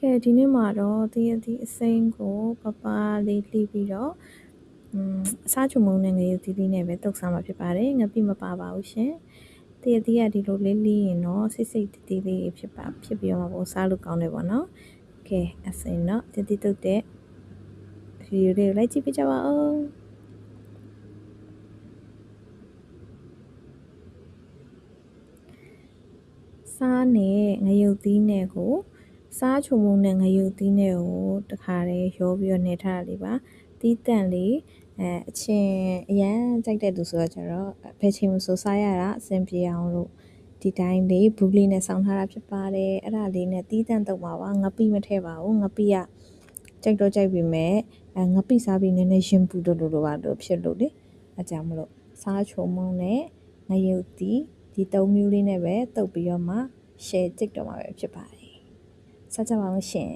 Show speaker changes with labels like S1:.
S1: ကဲဒီနေ့မှာတော့သီးအစိမ်းကိုပပလေးလှီးပြီးတော့အစားချုံမုံနဲ့ငရုတ်သီးလေးနဲ့ပဲတုပ်စားမှာဖြစ်ပါတယ်ငပိမပါပါဘူးရှင်သီးကဒီလိုလေးလှီးရင်တော့စိတ်တီးလေးဖြစ်ပြီးတော့ပုံစားလို့ကောင်းတယ်ပေါ့နော်ကဲအစိမ်းတော့သီးတုပ်တဲ့ဗီဒီယိုလေးကိုလိုက်ကြည့်ပေးကြပါဦးစားနဲ့ငရုတ်သီးနဲ့ကိုစားချုံမုံနဲ့ငရုတ်သီးနဲ့ကိုတခါတည်းရောပြီးတော့နေထားတာလေးပါတီးတန့်လေးအချင်းအရန်ကြိုက်တဲ့သူဆိုတော့ကျတော့ဘယ်ချိန်မှဆိုစားရတာအဆင်ပြေအောင်လို့ဒီတိုင်းလေးဘူးလေးနဲ့ဆောင်းထားတာဖြစ်ပါတယ်အဲ့ဒါလေးနဲ့တီးတန့်တုပ်ပါပါငပိမထည့်ပါဘူးငပိကကြိုက်တော့ကြိုက်ပြီမဲ့ငပိစားပြီးနည်းနည်းရင်ပူလို့ပါလို့ဖြစ်လို့လေအကြောင်းမလို့စားချုံမုံနဲ့ငရုတ်သီးဒီ၃မျိုးလေးနဲ့ပဲတုပ်ပြီးတော့မှ share ကြိတ်တော့မှာပဲဖြစ်ပါတယ်စားကြပါဦးရှင်